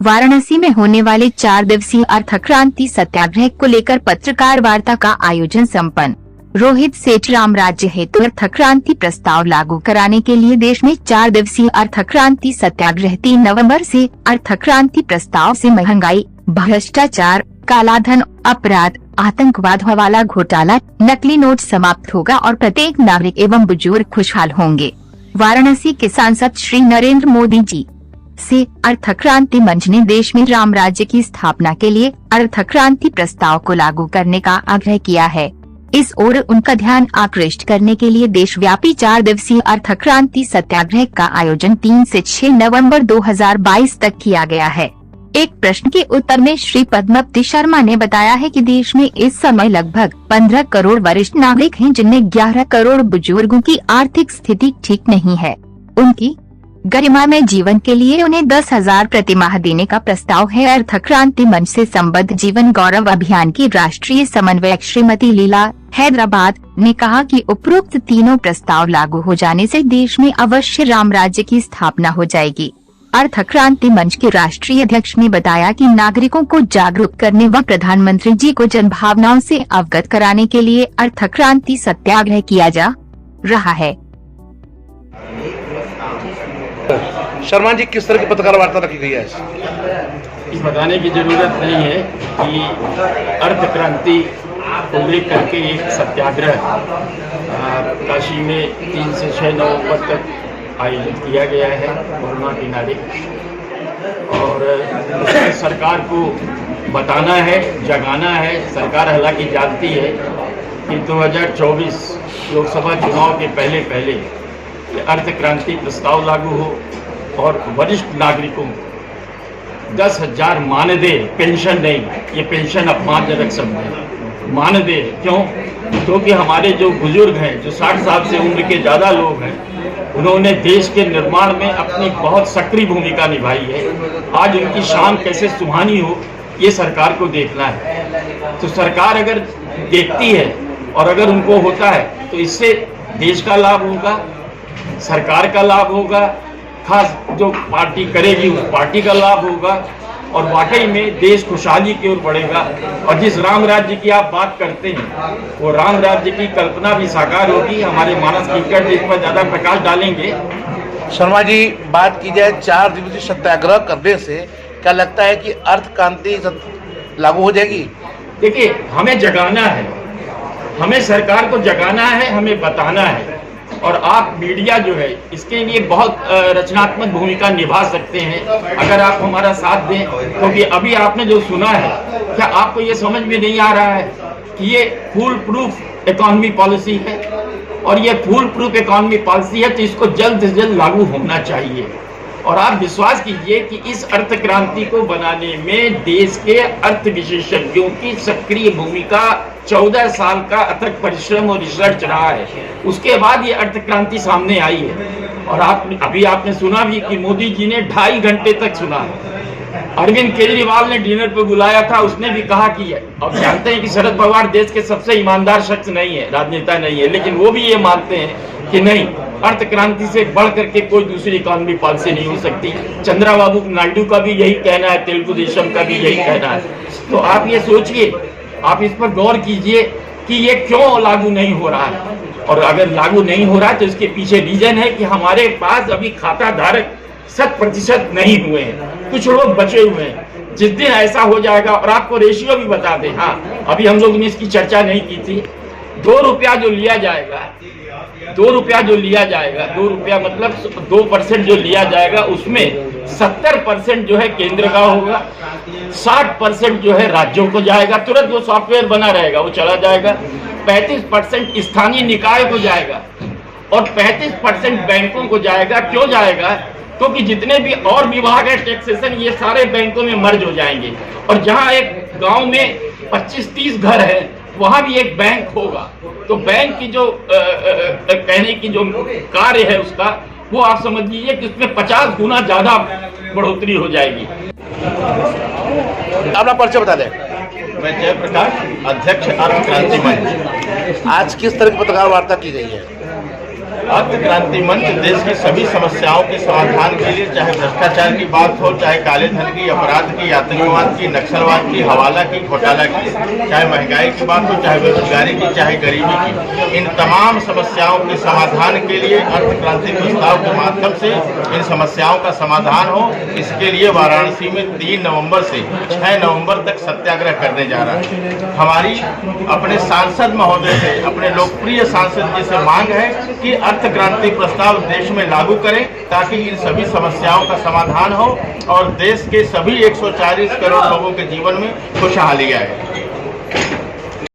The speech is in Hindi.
वाराणसी में होने वाले 4 दिवसीय अर्थ क्रांति सत्याग्रह को लेकर पत्रकार वार्ता का आयोजन संपन्न। रोहित सेठ राम राज्य हेतु अर्थ क्रांति प्रस्ताव लागू कराने के लिए देश में 4 दिवसीय अर्थ क्रांति सत्याग्रह 3 नवंबर से अर्थ क्रांति प्रस्ताव से महंगाई, भ्रष्टाचार, कालाधन, अपराध, आतंकवाद, हवाला घोटाला, नकली नोट समाप्त होगा और प्रत्येक नागरिक एवं बुजुर्ग खुशहाल होंगे। वाराणसी के सांसद श्री नरेंद्र मोदी जी से अर्थ क्रांति मंच ने देश में राम राज्य की स्थापना के लिए अर्थ क्रांति प्रस्ताव को लागू करने का आग्रह किया है। इस ओर उनका ध्यान आकृष्ट करने के लिए देशव्यापी 4 दिवसीय अर्थ क्रांति सत्याग्रह का आयोजन 3 से 6 नवंबर 2022 तक किया गया है। एक प्रश्न के उत्तर में श्री पद्मवती शर्मा ने बताया है कि देश में इस समय लगभग 15 करोड़ वरिष्ठ नागरिक हैं, जिनमें 11 करोड़ बुजुर्गों की आर्थिक स्थिति ठीक नहीं है। उनकी गरिमामय जीवन के लिए उन्हें 10,000 प्रति माह देने का प्रस्ताव है। अर्थ क्रांति मंच से संबद्ध जीवन गौरव अभियान की राष्ट्रीय समन्वयक श्रीमती लीला हैदराबाद ने कहा कि उपरोक्त तीनों प्रस्ताव लागू हो जाने से देश में अवश्य राम राज्य की स्थापना हो जाएगी। अर्थ क्रांति मंच के राष्ट्रीय अध्यक्ष ने बताया कि नागरिकों को जागरूक करने व प्रधानमंत्री जी को जन भावनाओं से अवगत कराने के लिए अर्थ क्रांति सत्याग्रह किया जा रहा है। शर्मा जी, किस तरह की पत्रकार वार्ता रखी गई है? ये बताने की जरूरत नहीं है कि अर्थ क्रांति को लेकर के एक सत्याग्रह काशी में 3 से 6 नवंबर तक आयोजित किया गया है कोरोना किनारे, और सरकार को बताना है, जगाना है। सरकार हालांकि जानती है कि 2024 लोकसभा चुनाव के पहले अर्थ क्रांति प्रस्ताव लागू हो और वरिष्ठ नागरिकों को 10,000 मानदेय, पेंशन नहीं, ये पेंशन अपमानजनक शब्द है, मानदेय। क्यों? क्योंकि हमारे जो बुजुर्ग हैं, जो 60 साल से उम्र के ज़्यादा लोग हैं, उन्होंने देश के निर्माण में अपनी बहुत सक्रिय भूमिका निभाई है। आज उनकी शान कैसे सुहानी हो, ये सरकार को देखना है। तो सरकार अगर देखती है और अगर उनको होता है तो इससे देश का लाभ होगा, सरकार का लाभ होगा, खास जो पार्टी करेगी उस पार्टी का लाभ होगा, और वाकई में देश खुशहाली की ओर बढ़ेगा। और जिस राम राज्य की आप बात करते हैं, वो राम राज्य की कल्पना भी साकार होगी। हमारे मानस कीर्तन इस पर ज्यादा प्रकाश डालेंगे। शर्मा जी, बात की जाए 4 दिवसीय सत्याग्रह करने से क्या लगता है कि अर्थ क्रांति लागू हो जाएगी? देखिए, हमें जगाना है, हमें सरकार को जगाना है, हमें बताना है, और आप मीडिया जो है इसके लिए बहुत रचनात्मक भूमिका निभा सकते हैं अगर आप हमारा साथ दें। क्योंकि अभी आपने जो सुना है, क्या आपको ये समझ में नहीं आ रहा है कि ये फूल प्रूफ इकोनॉमी पॉलिसी है, और ये फूल प्रूफ इकोनॉमी पॉलिसी है तो इसको जल्द से जल्द लागू होना चाहिए। और आप विश्वास कीजिए कि इस अर्थ क्रांति को बनाने में देश के अर्थ विशेषज्ञों की सक्रिय भूमिका, 14 साल का अथक परिश्रम और रिसर्च रहा है। उसके बाद ये अर्थ क्रांति सामने आई है। और आपने सुना भी कि मोदी जी ने 2.5 घंटे तक सुना। अरविंद केजरीवाल ने डिनर पे बुलाया था, उसने भी कहा कि अब जानते हैं कि शरद पवार देश के सबसे ईमानदार शख्स नहीं है, राजनेता नहीं है, लेकिन वो भी ये मानते हैं कि नहीं, अर्थ क्रांति से बढ़ करके कोई दूसरी इकोनॉमी पॉलिसी नहीं हो सकती। चंद्रबाबू नायडू का भी यही कहना है, तेलुगु देशम का भी यही कहना है। तो आप ये सोचिए, आप इस पर गौर कीजिए कि ये क्यों लागू नहीं हो रहा है। और अगर लागू नहीं हो रहा है तो इसके पीछे रीजन है कि हमारे पास अभी खाता धारक 100% नहीं हुए हैं, कुछ लोग बचे हुए हैं। जिस दिन ऐसा हो जाएगा, और आपको रेशियो भी बता दें, हाँ अभी हम लोग ने इसकी चर्चा नहीं की थी, 2 रुपया जो लिया जाएगा, 2 रुपया जो लिया जाएगा, 2 रुपया मतलब 2% जो लिया जाएगा, उसमें 70% जो है केंद्र का होगा, 60% जो है राज्यों को जाएगा, तुरंत वो सॉफ्टवेयर बना रहेगा, वो चला जाएगा, 35% स्थानीय निकाय को जाएगा, और 35% बैंकों को जाएगा। क्यों जाएगा? क्योंकि जितने भी और विभाग है टैक्सेशन, ये सारे बैंकों में मर्ज हो जाएंगे। और जहां एक गांव में 25-30 घर है, वहां भी एक बैंक होगा। तो बैंक की जो कहने की जो कार्य है उसका, वो आप समझ लीजिए कि उसमें 50 गुना ज्यादा बढ़ोतरी हो जाएगी। अपना परिचय बता दें। मैं जयप्रकाश, अध्यक्ष अर्थ क्रांति मंच। आज किस तरह की पत्रकार वार्ता की गई है? अर्थ क्रांति मंच देश की सभी समस्याओं के समाधान के लिए, चाहे भ्रष्टाचार की बात हो, चाहे काले धन की, अपराध की, आतंकवाद की, नक्सलवाद की, हवाला की, घोटाला की, चाहे महंगाई की बात हो, चाहे बेरोजगारी की, चाहे गरीबी की, इन तमाम समस्याओं के समाधान के लिए अर्थ क्रांति प्रस्ताव के माध्यम से इन समस्याओं का समाधान हो, इसके लिए वाराणसी में 3 नवंबर से 6 नवंबर तक सत्याग्रह करने जा रहा है। हमारी अपने सांसद महोदय से, अपने लोकप्रिय सांसद जी से मांग है कि अर्थ क्रांति प्रस्ताव देश में लागू करें ताकि इन सभी समस्याओं का समाधान हो और देश के सभी 140 करोड़ लोगों के जीवन में खुशहाली आए।